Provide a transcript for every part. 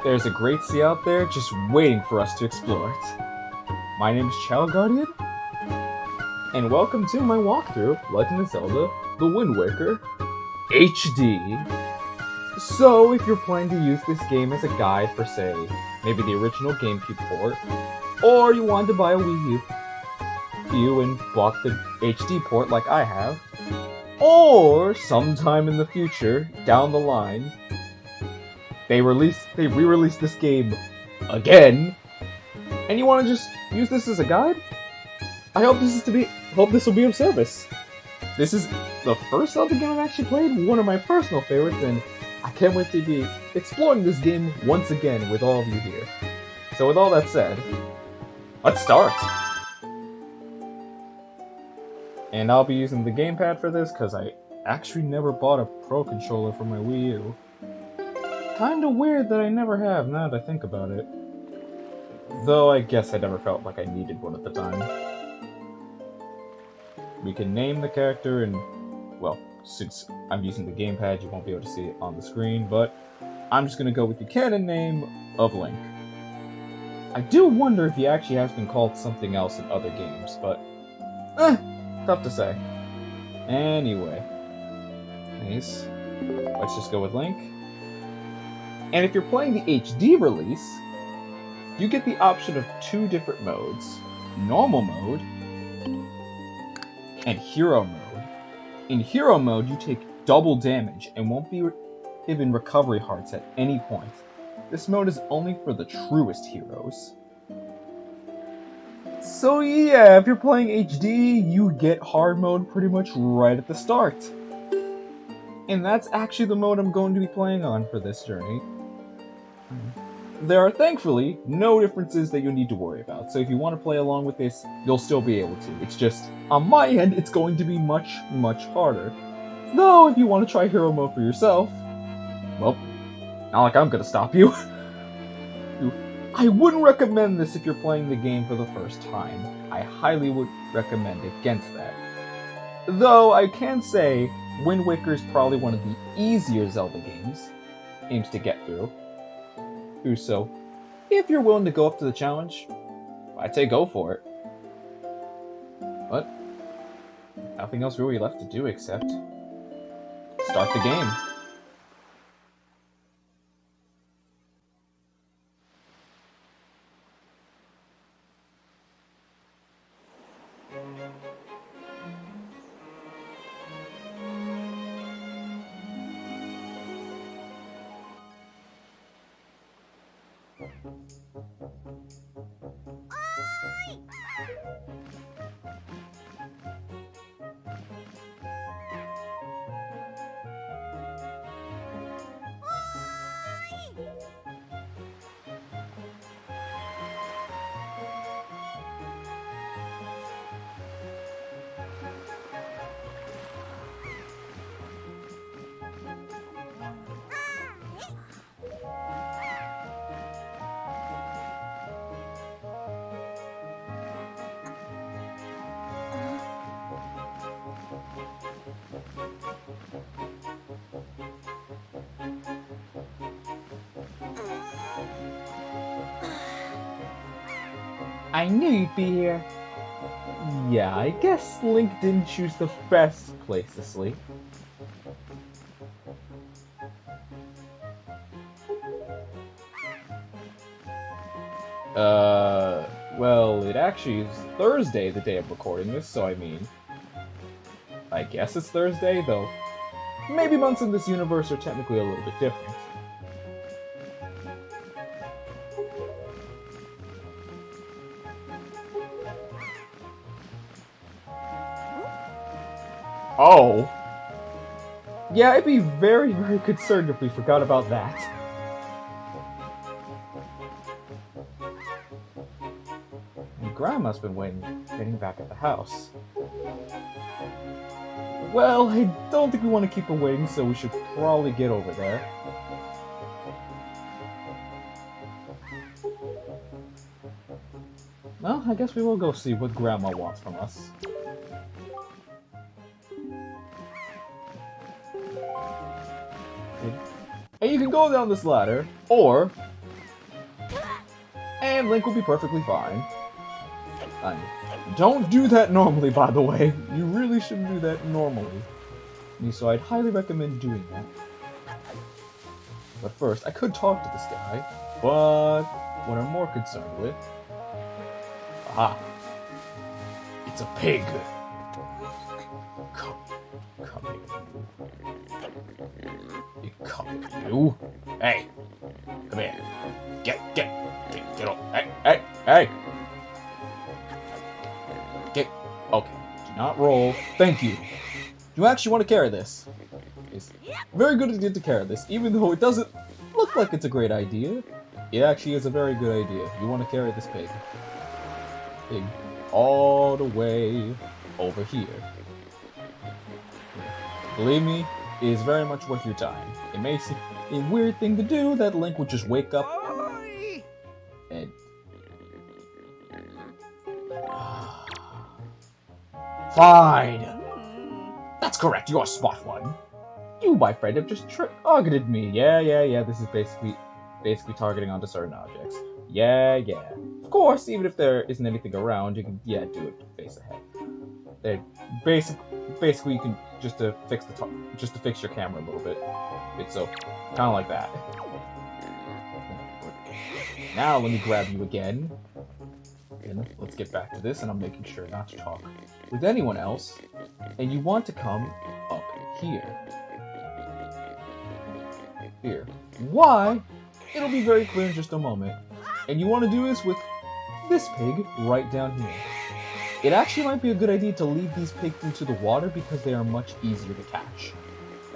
There's a great sea out there just waiting for us to explore it. My name is Child Guardian, and welcome to my walkthrough Legend of Zelda: The Wind Waker HD. So, if you're planning to use this game as a guide for, say, maybe the original GameCube port, or you wanted to buy a Wii U and bought the HD port like I have, or sometime in the future, down the line, they re-released this game again, and you want to just use this as a guide? I hope this will be of service. This is the first Zelda game I've actually played, one of my personal favorites, and I can't wait to be exploring this game once again with all of you here. So with all that said, let's start! And I'll be using the gamepad for this because I actually never bought a Pro Controller for my Wii U. Kinda weird that I never have, now that I think about it. Though I guess I never felt like I needed one at the time. We can name the character and, well, since I'm using the gamepad you won't be able to see it on the screen, but I'm just gonna go with the canon name of Link. I do wonder if he actually has been called something else in other games, but tough to say. Anyway. Nice. Let's just go with Link. And if you're playing the HD release, you get the option of two different modes. Normal mode and Hero mode. In Hero mode, you take double damage and won't be given recovery hearts at any point. This mode is only for the truest heroes. So yeah, if you're playing HD, you get hard mode pretty much right at the start. And that's actually the mode I'm going to be playing on for this journey. There are thankfully no differences that you need to worry about, so if you want to play along with this, you'll still be able to. It's just, on my end, it's going to be much, much harder. Though, if you want to try Hero Mode for yourself, well, not like I'm gonna stop you. I wouldn't recommend this if you're playing the game for the first time. I highly would recommend against that. Though, I can say, Wind Waker is probably one of the easier Zelda games to get through. So, if you're willing to go up to the challenge, I'd say go for it. But, nothing else really left to do except start the game. I knew you'd be here. Yeah, I guess Link didn't choose the best place to sleep. Well, it actually is Thursday, the day of recording this, so I mean, I guess it's Thursday, though maybe months in this universe are technically a little bit different. Oh. Yeah, I'd be very, very concerned if we forgot about that. And Grandma's been waiting back at the house. Well, I don't think we want to keep her waiting, so we should probably get over there. Well, I guess we will go see what Grandma wants from us. And you can go down this ladder, or and Link will be perfectly fine. Don't do that normally, by the way. You really shouldn't do that normally. So I'd highly recommend doing that. But first, I could talk to this guy, but what I'm more concerned with... Aha! It's a pig! Come here. You! Hey! Come here. Get off. Hey! Okay. Do not roll. Thank you. You actually want to carry this. It's very good idea to carry this, even though it doesn't look like it's a great idea. It actually is a very good idea. You want to carry this pig. Pig all the way over here. Believe me, it is very much worth your time. It may seem a weird thing to do that Link would just wake up and... Fine! That's correct, you're a smart one. You, my friend, have just targeted me. Yeah, this is basically targeting onto certain objects. Yeah. Of course, even if there isn't anything around, you can, do it face ahead. Basically, you can, just to fix your camera a little bit. So, kind of like that. Now, let me grab you again. And let's get back to this, and I'm making sure not to talk with anyone else. And you want to come up here. Here. Why? It'll be very clear in just a moment. And you want to do this with this pig right down here. It actually might be a good idea to leave these pigs into the water because they are much easier to catch.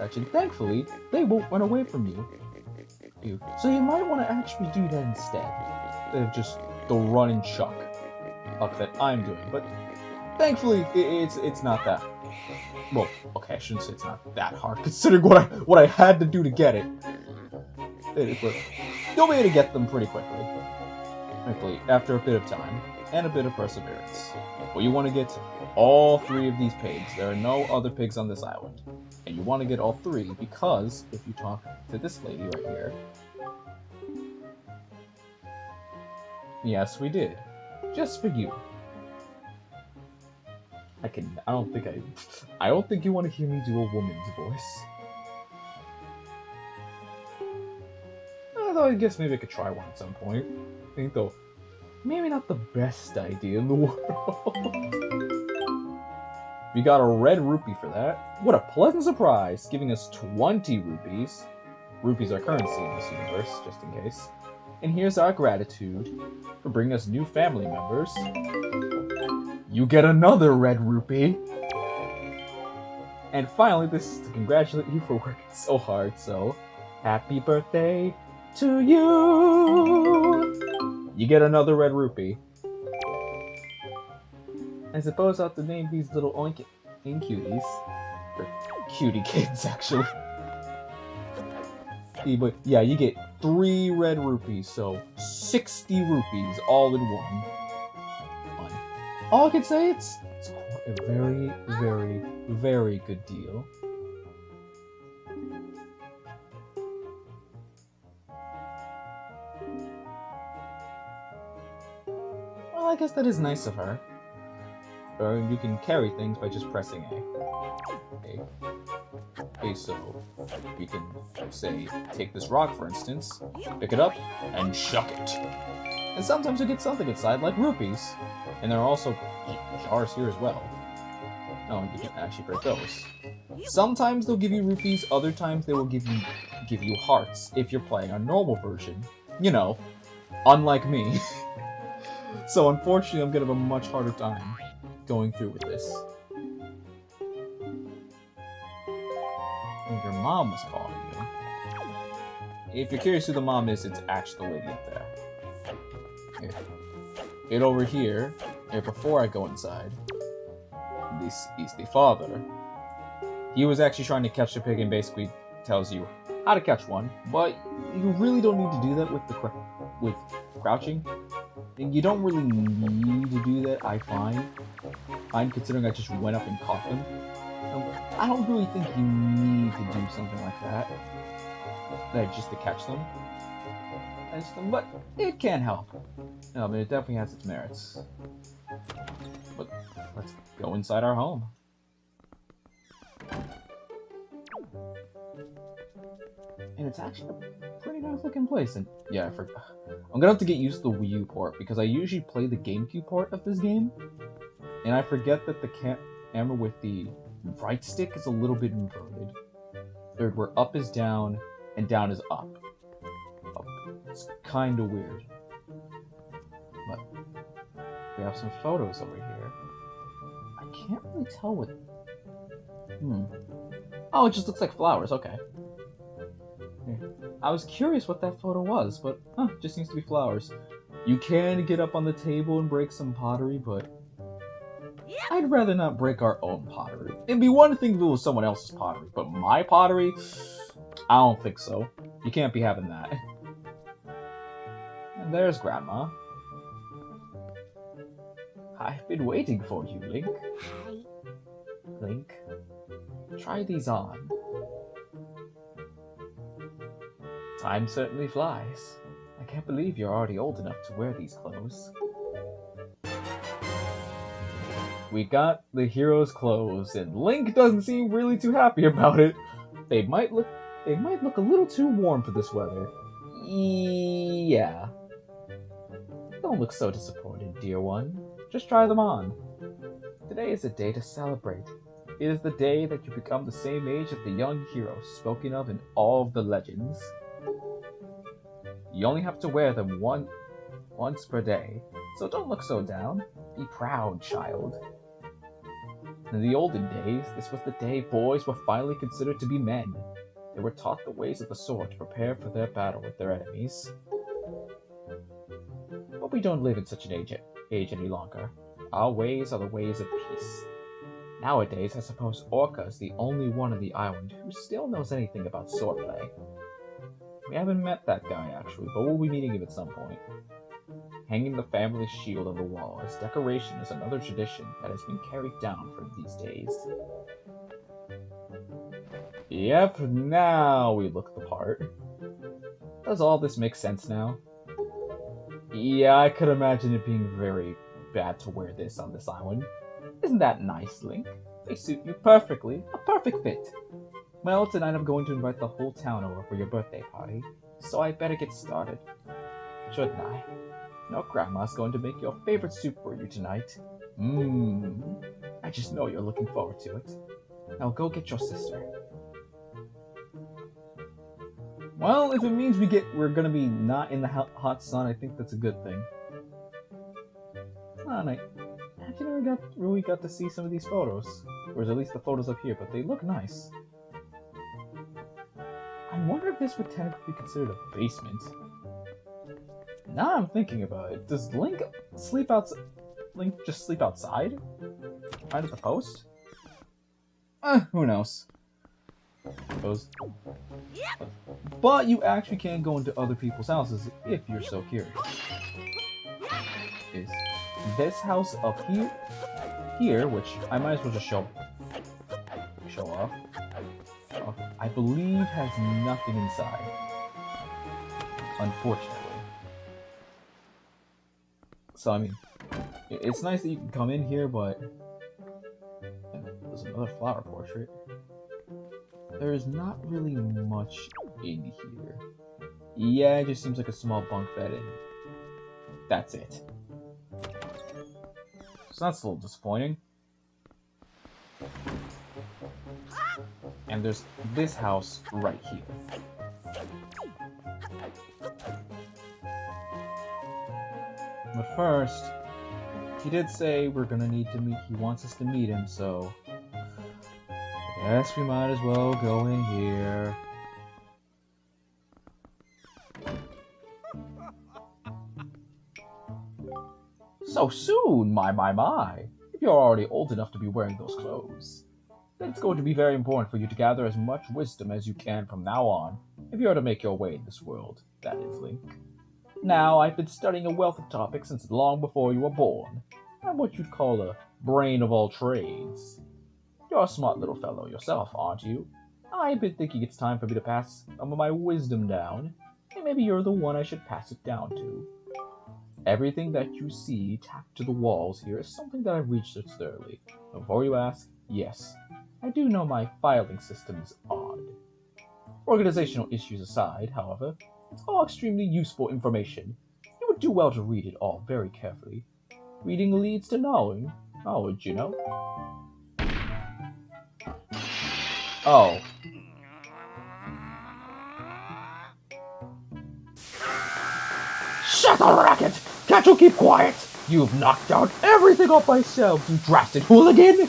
Actually, thankfully, they won't run away from you. So you might want to actually do that instead of just the run and chuck that I'm doing. But thankfully, it's not that. Well, okay, I shouldn't say it's not that hard considering what I had to do to get it. But you'll be able to get them pretty quickly. After a bit of time and a bit of perseverance. Well, you want to get all 3 of these pigs. There are no other pigs on this island. And you want to get all 3 because if you talk to this lady right here... Yes, we did. Just for you. I don't think you want to hear me do a woman's voice. Although I guess maybe I could try one at some point. I think though, maybe not the best idea in the world. We got a red rupee for that. What a pleasant surprise, giving us 20 rupees. Rupees are currency in this universe, just in case. And here's our gratitude for bringing us new family members. You get another red rupee. And finally, this is to congratulate you for working so hard, so happy birthday to you! You get another red rupee. I suppose I'll have to name these little oink cuties. Or cutie kids, actually. But yeah, you get 3 red rupees, so 60 rupees all in one. All I can say, it's a very, very, very good deal. Well, I guess that is nice of her. Or you can carry things by just pressing A. Okay, so you can say, take this rock for instance, pick it up, and chuck it. And sometimes you get something inside, like rupees. And there are also jars here as well. No, you can actually break those. Sometimes they'll give you rupees, other times they will give you hearts if you're playing a normal version. You know, unlike me. So unfortunately, I'm gonna have a much harder time going through with this. And your mom was calling you. If you're curious who the mom is, it's actually the lady up there. Here. Get over here, and before I go inside, this is the father. He was actually trying to catch the pig and basically tells you how to catch one, but you really don't need to do that with crouching. And you don't really need to do that, I find. Considering I just went up and caught them. I don't really think you need to do something like that. Just to catch them. system, but it can help. No, I mean, it definitely has its merits. But let's go inside our home. And it's actually a pretty nice looking place. And yeah, I'm gonna have to get used to the Wii U port because I usually play the GameCube port of this game, and I forget that the camera with the right stick is a little bit inverted. Third, where up is down and down is up. It's kind of weird. But we have some photos over here. I can't really tell what. Oh, it just looks like flowers. Okay. I was curious what that photo was, but it just seems to be flowers. You can get up on the table and break some pottery, but I'd rather not break our own pottery. It'd be one thing if it was someone else's pottery, but my pottery? I don't think so. You can't be having that. And there's Grandma. I've been waiting for you, Link. Link, try these on. Time certainly flies. I can't believe you're already old enough to wear these clothes. We got the hero's clothes, and Link doesn't seem really too happy about it. They might look a little too warm for this weather. Yeah. Don't look so disappointed, dear one. Just try them on. Today is a day to celebrate. It is the day that you become the same age as the young hero spoken of in all of the legends. You only have to wear them once per day, so don't look so down. Be proud, child. In the olden days, this was the day boys were finally considered to be men. They were taught the ways of the sword to prepare for their battle with their enemies. But we don't live in such an age any longer. Our ways are the ways of peace. Nowadays, I suppose Orca is the only one on the island who still knows anything about swordplay. We haven't met that guy, actually, but we'll be meeting him at some point. Hanging the family shield on the wall as decoration is another tradition that has been carried down from these days. Yep, now we look the part. Does all this make sense now? Yeah, I could imagine it being very bad to wear this on this island. Isn't that nice, Link? They suit you perfectly. A perfect fit. Well, tonight I'm going to invite the whole town over for your birthday party, so I better get started. Shouldn't I? No, Grandma's going to make your favorite soup for you tonight. I just know you're looking forward to it. Now go get your sister. Well, if it means we're gonna be not in the hot sun, I think that's a good thing. And I actually never really got to see some of these photos, or at least the photos up here, but they look nice. I wonder if this would technically be considered a basement. Now I'm thinking about it, does Link sleep outside? Link just sleep outside? Right at the post? Who knows? But you actually can go into other people's houses if you're so curious. Is this house up here, which I might as well just show off, I believe has nothing inside. Unfortunately. So, I mean, it's nice that you can come in here, but there's another flower portrait. There's not really much in here. Yeah, it just seems like a small bunk bed, and that's it. So that's a little disappointing. And there's this house right here. But first, he did say we're gonna need to meet. He wants us to meet him, so I guess we might as well go in here. So soon, my. If you're already old enough to be wearing those clothes, then it's going to be very important for you to gather as much wisdom as you can from now on, if you are to make your way in this world, that is, Link. Now, I've been studying a wealth of topics since long before you were born. I'm what you'd call a brain of all trades. You're a smart little fellow yourself, aren't you? I've been thinking it's time for me to pass some of my wisdom down. maybe you're the one I should pass it down to. Everything that you see tacked to the walls here is something that I've researched thoroughly. Before you ask, yes, I do know my filing system is odd. Organizational issues aside, however, it's all extremely useful information. You would do well to read it all very carefully. Reading leads to knowledge, you know? Oh. Shut the racket! Can't you keep quiet? You've knocked out everything off my shelves, you drastic hooligan!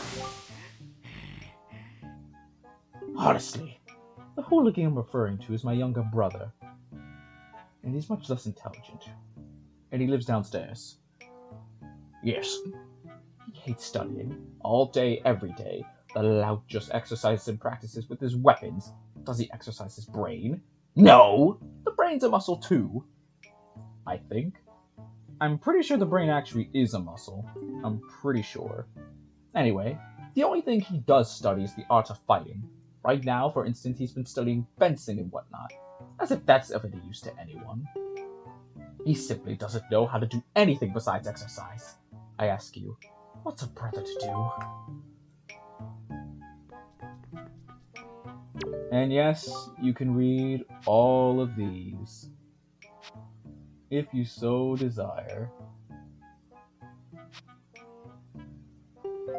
Honestly, the hooligan I'm referring to is my younger brother. And he's much less intelligent. And he lives downstairs. Yes. He hates studying. All day, every day. The lout just exercises and practices with his weapons. Does he exercise his brain? No! The brain's a muscle too. I think. I'm pretty sure the brain actually is a muscle. I'm pretty sure. Anyway, the only thing he does study is the art of fighting. Right now, for instance, he's been studying fencing and whatnot. As if that's of any use to anyone. He simply doesn't know how to do anything besides exercise. I ask you, what's a brother to do? And yes, you can read all of these, if you so desire.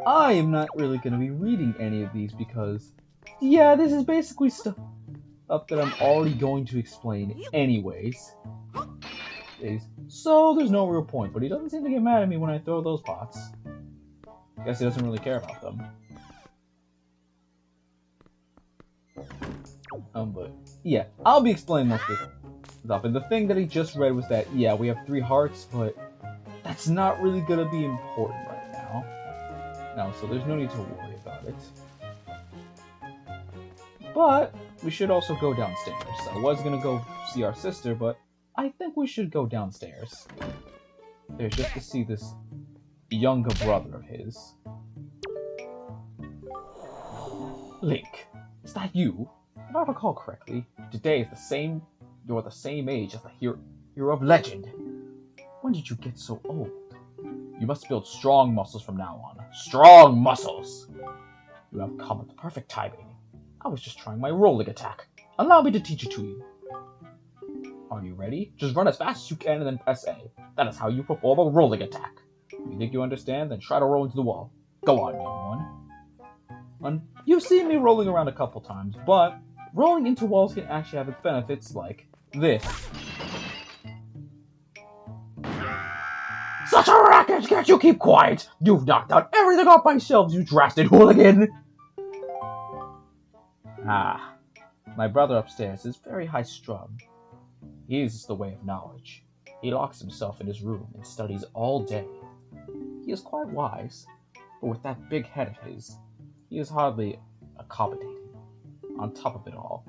I am not really going to be reading any of these because, yeah, this is basically stuff that I'm already going to explain anyways. So there's no real point, but he doesn't seem to get mad at me when I throw those pots. Guess he doesn't really care about them. But yeah, I'll be explaining most of this stuff. And the thing that he just read was that, yeah, we have 3 hearts, but that's not really gonna be important right now. No, so there's no need to worry about it. But we should also go downstairs. I was gonna go see our sister, but I think we should go downstairs. There's just to see this younger brother of his. Link, is that you? If I recall correctly, today is you're the same age as the hero of legend. When did you get so old? You must build strong muscles from now on. Strong muscles! You have come at the perfect timing. I was just trying my rolling attack. Allow me to teach it to you. Are you ready? Just run as fast as you can and then press A. That is how you perform a rolling attack. If you think you understand, then try to roll into the wall. Go on, young one. You've seen me rolling around a couple times, but rolling into walls can actually have its benefits like this. Such a racket! Can't you keep quiet? You've knocked out everything off my shelves, you drastic hooligan! Ah, my brother upstairs is very high-strung. He uses the way of knowledge. He locks himself in his room and studies all day. He is quite wise, but with that big head of his, he is hardly accommodating. On top of it all,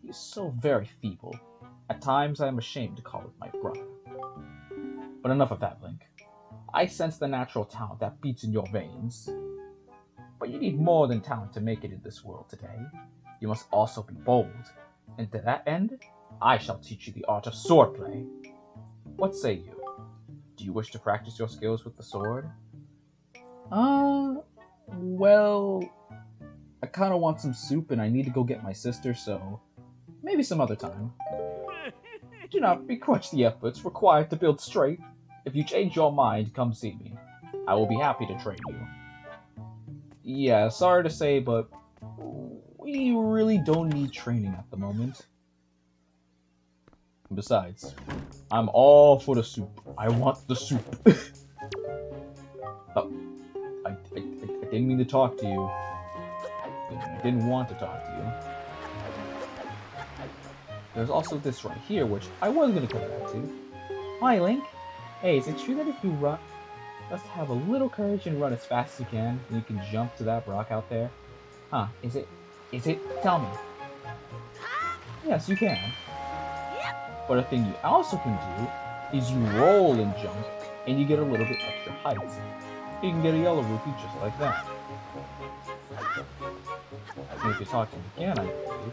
he is so very feeble. At times I am ashamed to call it my brother. But enough of that, Link. I sense the natural talent that beats in your veins. But you need more than talent to make it in this world today. You must also be bold, and to that end, I shall teach you the art of swordplay. What say you? Do you wish to practice your skills with the sword? Well, I kinda want some soup and I need to go get my sister, so maybe some other time. Do not begrudge the efforts required to build strength. If you change your mind, come see me. I will be happy to train you. Yeah, sorry to say, but we really don't need training at the moment. Besides, I'm all for the soup. I want the soup. Oh, I didn't mean to talk to you. I didn't want to talk to you. There's also this right here, which I was going to come back to. Hi, Link. Hey, is it true that if you run, just have a little courage and run as fast as you can, and you can jump to that rock out there? Huh, is it? Tell me. Yes, you can. But a thing you also can do is you roll and jump, and you get a little bit extra height. You can get a yellow rupee just like that. And if you talk to me again, I believe.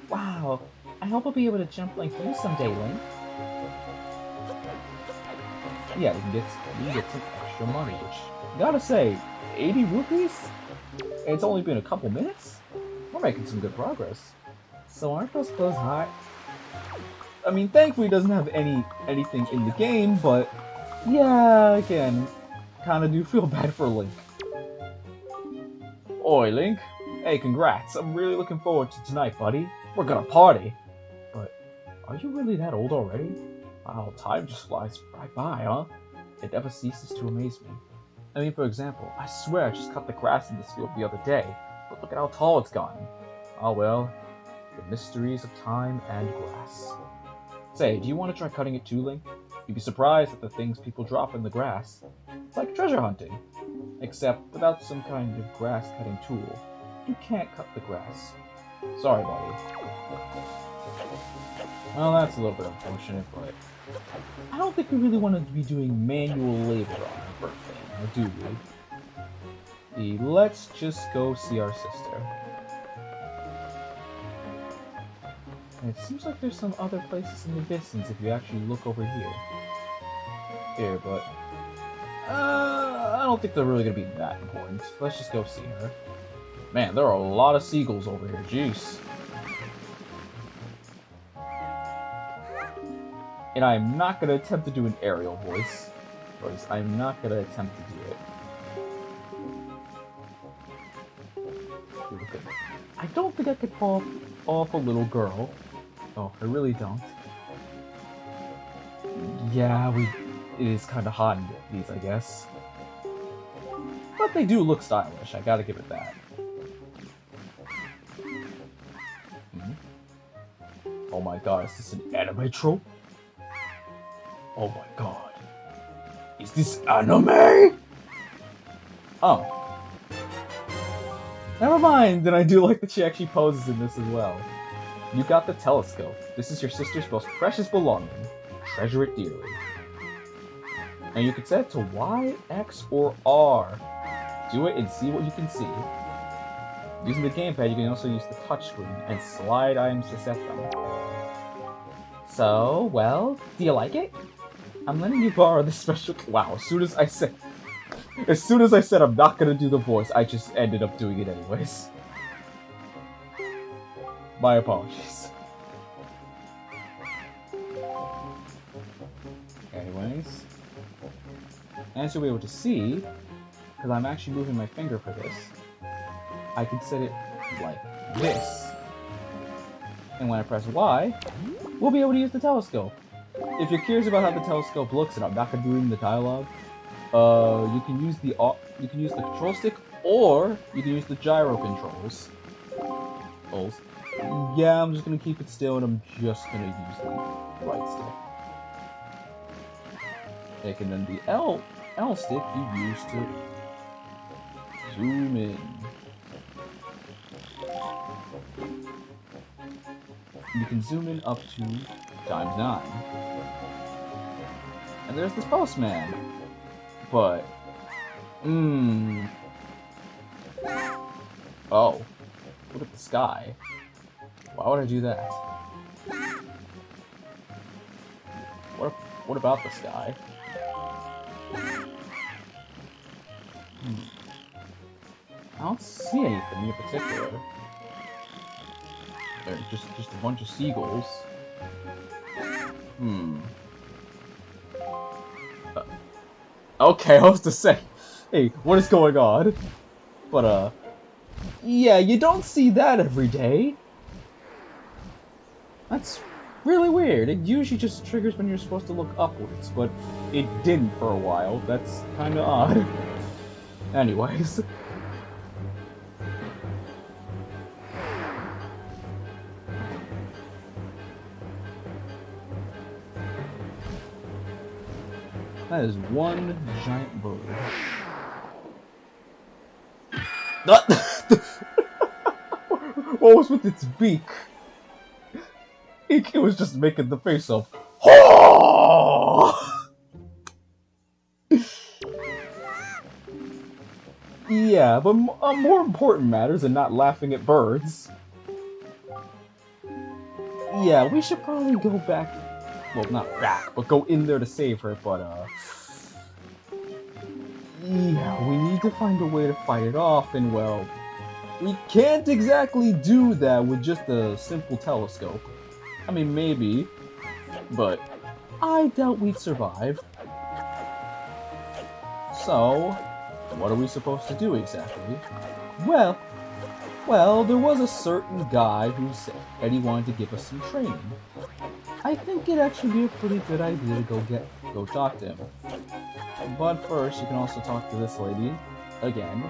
Wow, I hope I'll be able to jump like you someday, Link. Yeah, you can get some extra money, which, gotta say, 80 rupees? It's only been a couple minutes? We're making some good progress. So aren't those clothes hot? I mean, thankfully it doesn't have anything in the game, but yeah, again, kinda do feel bad for Link. Oi, Link. Hey, congrats. I'm really looking forward to tonight, buddy. We're gonna party. But, are you really that old already? Wow, time just flies right by, huh? It never ceases to amaze me. I mean, for example, I swear I just cut the grass in this field the other day, but look at how tall it's gotten. Oh well, the mysteries of time and grass. Say, do you want to try cutting it too, Link? You'd be surprised at the things people drop in the grass. It's like treasure hunting, except without some kind of grass-cutting tool. You can't cut the grass. Sorry, buddy. Well, that's a little bit unfortunate, but I don't think we really want to be doing manual labor on our birthday, now do we? Let's just go see our sister. And it seems like there's some other places in the distance if you actually look over here. Here, but I don't think they're really gonna be that important. Let's just go see her. Man, there are a lot of seagulls over here. Jeez. And I'm not gonna attempt to do an aerial voice, because I'm not gonna attempt to do it. I don't think I could pull off a little girl. Oh, I really don't. Yeah, it is kind of hot in these, I guess. But they do look stylish, I gotta give it that. Oh my god, is this an anime trope? Oh my god. Is this anime? Oh. Never mind, then I do like that she actually poses in this as well. You got the telescope. This is your sister's most precious belonging. Treasure it dearly. And you can set it to Y, X, or R. Do it and see what you can see. Using the gamepad, you can also use the touchscreen and slide items to set them. So, well, do you like it? I'm letting you borrow this special... Wow, as soon as I said I'm not gonna do the voice, I just ended up doing it anyways. My apologies. Anyways, as you'll be able to see, because I'm actually moving my finger for this, I can set it like this. And when I press Y, we'll be able to use the telescope. If you're curious about how the telescope looks, and I'm not going to do it in the dialogue, you can use the control stick, or you can use the gyro controls. Yeah, I'm just going to keep it still, and I'm just going to use the right stick. And then the L stick you use to zoom in. You can zoom in up to ×9. And there's this postman. But, oh, look at the sky. Why would I do that? What about the sky? I don't see anything in particular. There's just a bunch of seagulls. Okay, I was to say, hey, what is going on? But, yeah, you don't see that every day. That's really weird. It usually just triggers when you're supposed to look upwards, but it didn't for a while. That's kinda odd. Anyways. That is one giant bird. What was with its beak? It was just making the face of Yeah, but more important matters than not laughing at birds. Yeah, we should probably go back. Well, not back, but go in there to save her, but, yeah, we need to find a way to fight it off, and, well, we can't exactly do that with just a simple telescope. I mean, maybe, but I doubt we'd survive. So, what are we supposed to do exactly? Well, there was a certain guy who said he wanted to give us some training. I think it'd actually be a pretty good idea to go talk to him. But first, you can also talk to this lady again,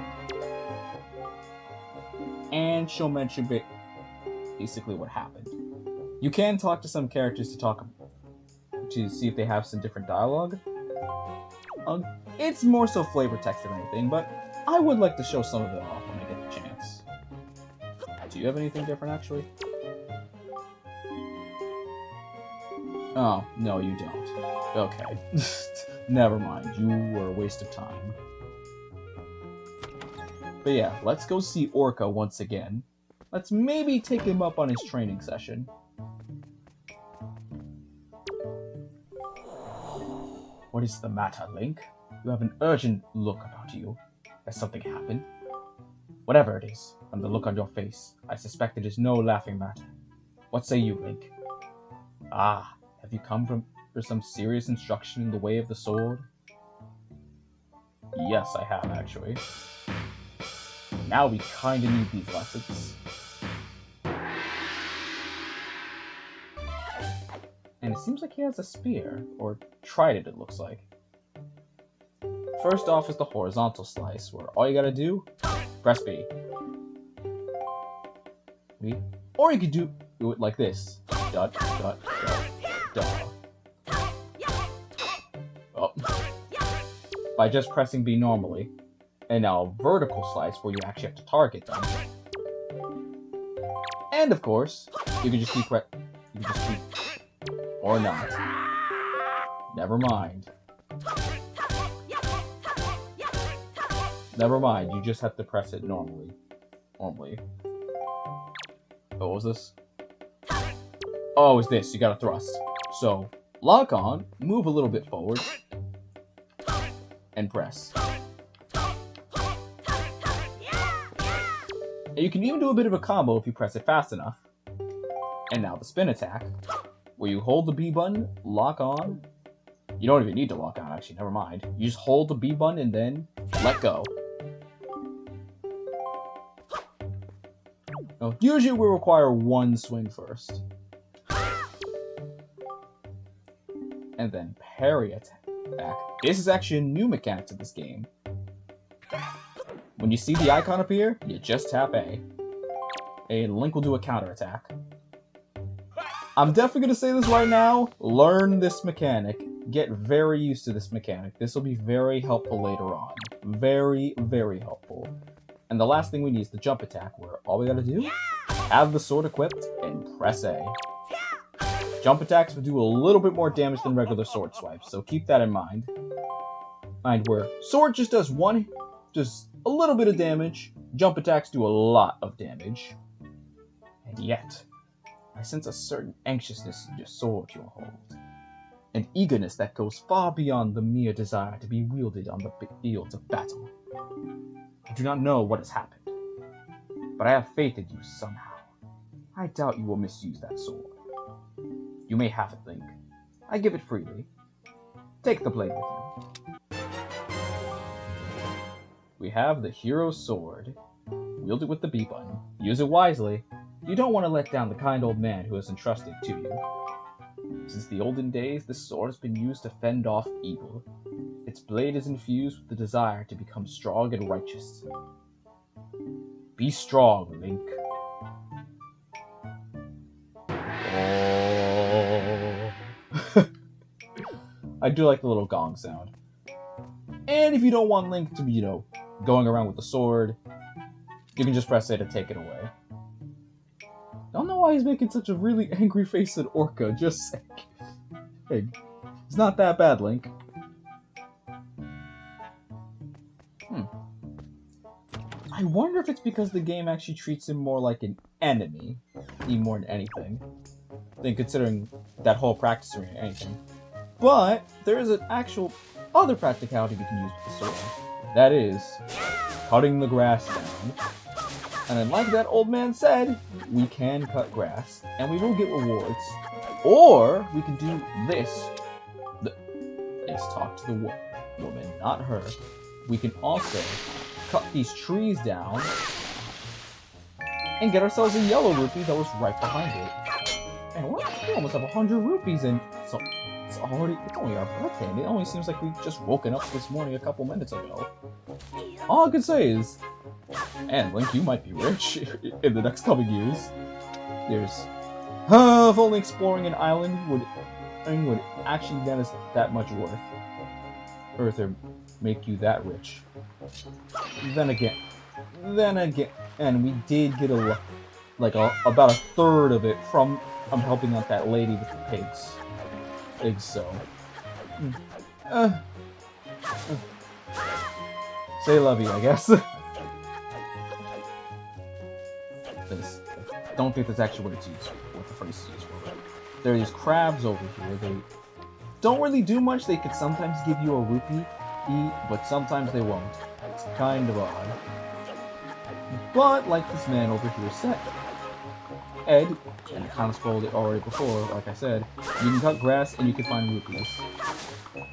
and she'll mention basically what happened. You can talk to some characters to see if they have some different dialogue. It's more so flavor text than anything, but I would like to show some of it off when I get the chance. Do you have anything different, actually? Oh, no, you don't. Okay. Never mind, you were a waste of time. But yeah, let's go see Orca once again. Let's maybe take him up on his training session. What is the matter, Link? You have an urgent look about you. Has something happened? Whatever it is, from the look on your face, I suspect it is no laughing matter. What say you, Link? Ah, have you come for some serious instruction in the way of the sword? Yes, I have, actually. Now we kinda need these lessons. And it seems like he has a spear, or trident it looks like. First off is the horizontal slice, where all you gotta do, press B. Or you could do it like this. Dot, dot, dot, dot. Oh. By just pressing B normally. And now vertical slice, where you actually have to target them. And of course, you can just keep or not. Never mind. Never mind, you just have to press it normally. What was this? Oh, it's this. You gotta thrust. So, lock on, move a little bit forward, and press. And you can even do a bit of a combo if you press it fast enough. And now the spin attack, where you hold the B button, lock on. You don't even need to lock on, actually, never mind. You just hold the B button and then let go. Now, usually we require one swing first. And then parry attack. This is actually a new mechanic to this game. When you see the icon appear, you just tap A. And Link will do a counter attack. I'm definitely going to say this right now. Learn this mechanic. Get very used to this mechanic. This will be very helpful later on. Very, very helpful. And the last thing we need is the jump attack, where all we gotta do, have the sword equipped, and press A. Jump attacks will do a little bit more damage than regular sword swipes, so keep that in mind. Where sword just does a little bit of damage, jump attacks do a lot of damage. And yet, I sense a certain anxiousness in your sword you hold. An eagerness that goes far beyond the mere desire to be wielded on the fields of battle. I do not know what has happened, but I have faith in you somehow. I doubt you will misuse that sword. You may have it, Link. I give it freely. Take the blade with you. We have the hero's sword. Wield it with the B button. Use it wisely. You don't want to let down the kind old man who has entrusted to you. Since the olden days, this sword has been used to fend off evil. Its blade is infused with the desire to become strong and righteous. Be strong, Link. Oh. I do like the little gong sound. And if you don't want Link to be, going around with the sword, you can just press A to take it away. Don't know why he's making such a really angry face at Orca, just saying. Hey, it's not that bad, Link. I wonder if it's because the game actually treats him more like an enemy, even more than anything. thing considering that whole practice or anything. But there is an actual other practicality we can use with the sword. That is cutting the grass down. And then like that old man said, we can cut grass and we will get rewards. Or we can do this. Let's talk to the woman, not her. We can also cut these trees down and get ourselves a yellow rupee that was right behind it. And we almost have 100 rupees, and so it's only our birthday, and it only seems like we've just woken up this morning a couple minutes ago. All I can say is, and Link, you might be rich in the next couple years. There's, if only exploring an island would actually net us that much worth. Earth or make you that rich. Then again, and we did get about a third of it from helping out that lady with the pigs. So. Say love you, I guess. Don't think that's actually what it's used for, what the phrase is used for. There are these crabs over here. They don't really do much. They could sometimes give you a rupee, but sometimes they won't. It's kind of odd. But, like this man over here said, Ed, and I kind of spoiled it already before, like I said, you can cut grass and you can find rupees.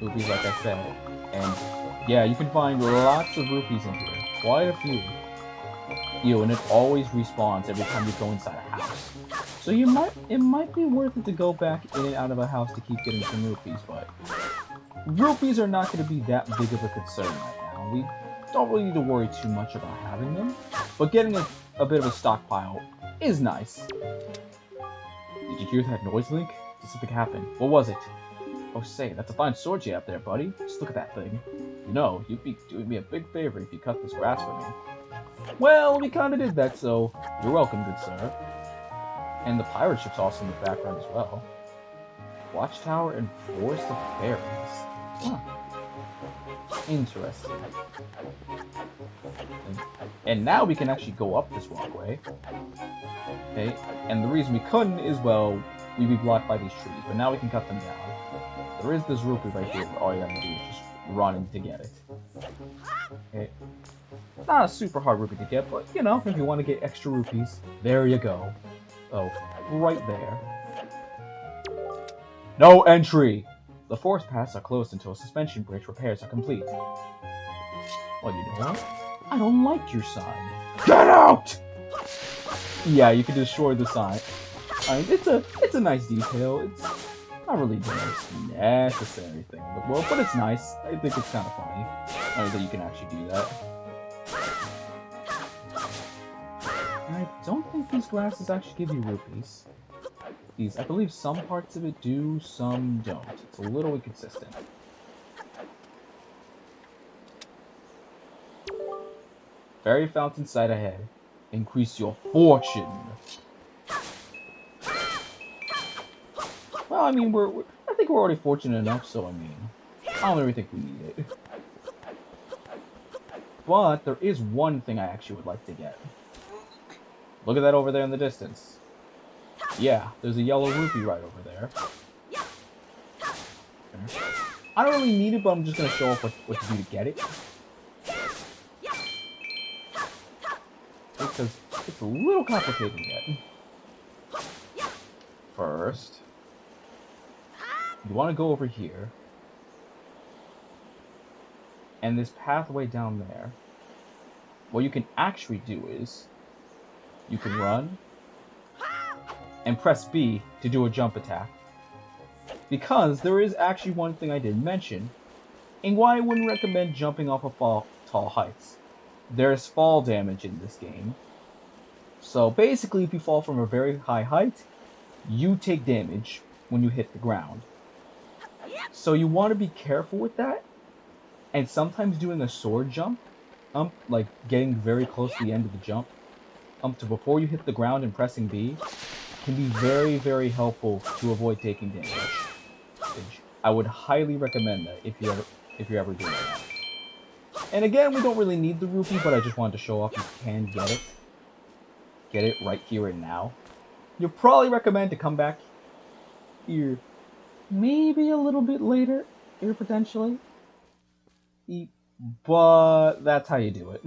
Rupees, like I said. And, yeah, you can find lots of rupees in here. Quite a few. And it always respawns every time you go inside a house. So it might be worth it to go back in and out of a house to keep getting some rupees, but rupees are not going to be that big of a concern right now. We don't really need to worry too much about having them, but getting a bit of a stockpile is nice. Did you hear that noise, Link? Did something happen? What was it? Oh, say, that's a fine sword you have there, buddy. Just look at that thing. You know, you'd be doing me a big favor if you cut this grass for me. Well, we kinda did that, so you're welcome, good sir. And the pirate ship's also in the background as well. Watchtower and Forest of Fairies. Huh. Interesting. And now we can actually go up this walkway. Okay, and the reason we couldn't is, well, we'd be blocked by these trees, but now we can cut them down. There is this rupee right here, where all you gotta do is just run to get it. Okay. Not a super hard rupee to get, but, you know, if you want to get extra rupees, there you go. Oh, right there. No entry! The forest paths are closed until suspension bridge repairs are complete. Well, you know what? I don't like your sign. Get out! Yeah, you can destroy the sign. I mean, it's a nice detail. It's not really the most necessary thing in the world, but it's nice. I think it's kind of funny that you can actually do that. I don't think these glasses actually give you rupees. I believe some parts of it do, some don't. It's a little inconsistent. Fairy fountain sight ahead. Increase your fortune. Well, I mean, I think we're already fortunate enough, so I mean, I don't really think we need it. But there is one thing I actually would like to get. Look at that over there in the distance. Yeah, there's a yellow rupee right over there. Okay. I don't really need it, but I'm just going to show off what to do to get it. Because it's a little complicated to get. First, you want to go over here. And this pathway down there. What you can actually do is, you can run and press B to do a jump attack. Because there is actually one thing I didn't mention, and why I wouldn't recommend jumping off of tall heights. There's fall damage in this game. So basically, if you fall from a very high height, you take damage when you hit the ground. So you want to be careful with that, and sometimes doing a sword jump, like getting very close to the end of the jump, to before you hit the ground and pressing B, can be very, very helpful to avoid taking damage. I would highly recommend that if you're ever doing that. And again, we don't really need the rupee, but I just wanted to show off you can get it. Get it right here and now. You'll probably recommend to come back Here. Maybe a little bit later, here potentially. But that's how you do it.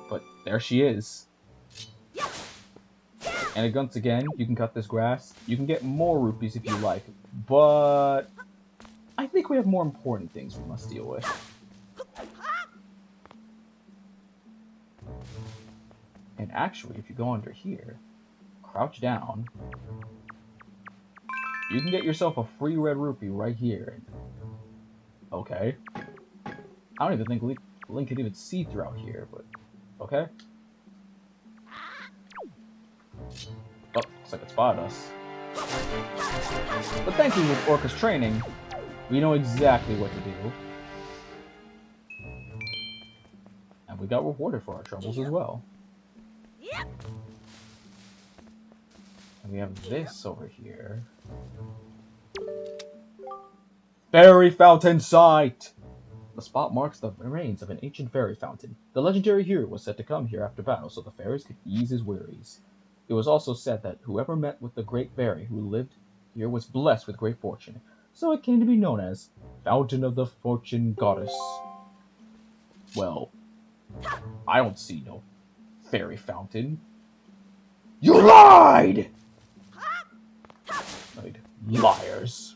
But there she is. And once again, you can cut this grass. You can get more rupees if you like. But I think we have more important things we must deal with. And actually, if you go under here, crouch down, you can get yourself a free red rupee right here. Okay. I don't even think Link can even see throughout here, but okay. Oh, looks like it spotted us. But thankfully with Orca's training, we know exactly what to do. And we got rewarded for our troubles as well. And we have this over here. Fairy Fountain Site! The spot marks the remains of an ancient fairy fountain. The legendary hero was said to come here after battle so the fairies could ease his wearies. It was also said that whoever met with the great fairy who lived here was blessed with great fortune, so it came to be known as Fountain of the Fortune Goddess. Well, I don't see no fairy fountain. You lied! Liars.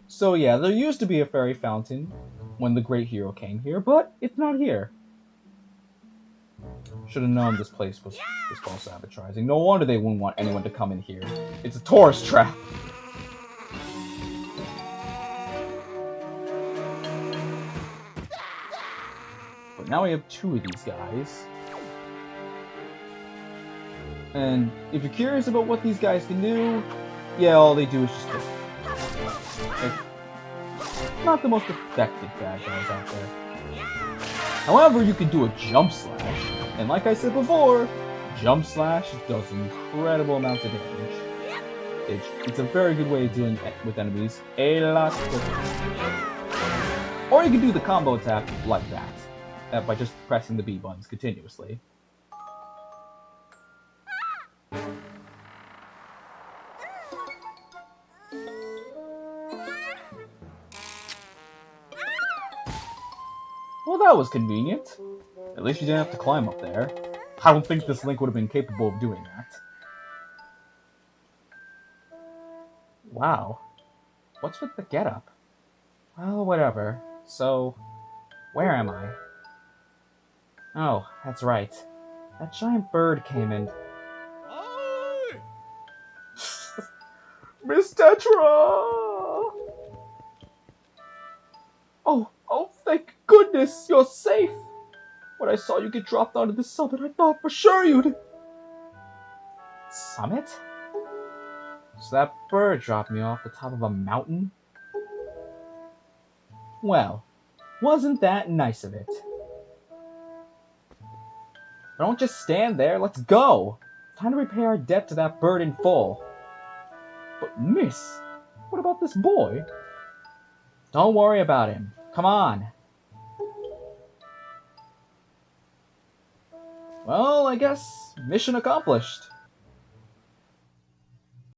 So yeah, there used to be a fairy fountain when the great hero came here, but it's not here. Should have known this place was false advertising. No wonder they wouldn't want anyone to come in here. It's a tourist trap. But now we have two of these guys. And if you're curious about what these guys can do, yeah, all they do is just like, not the most effective bad guys out there. However, you can do a jump slash, and like I said before, jump slash does incredible amounts of damage. It's a very good way of dealing with enemies a lot quicker. Or you can do the combo attack like that by just pressing the B buttons continuously. Well, that was convenient. At least you didn't have to climb up there. I don't think this Link would have been capable of doing that. Wow. What's with the getup? Well, whatever. So, where am I? Oh, that's right. That giant bird came in. Miss Tetra! Oh, thank goodness, you're safe! When I saw you get dropped onto the summit, I thought for sure you'd... Summit? So that bird dropped me off the top of a mountain? Well, wasn't that nice of it? Don't just stand there, let's go! Time to repay our debt to that bird in full. But miss, what about this boy? Don't worry about him. Come on. Well, I guess mission accomplished.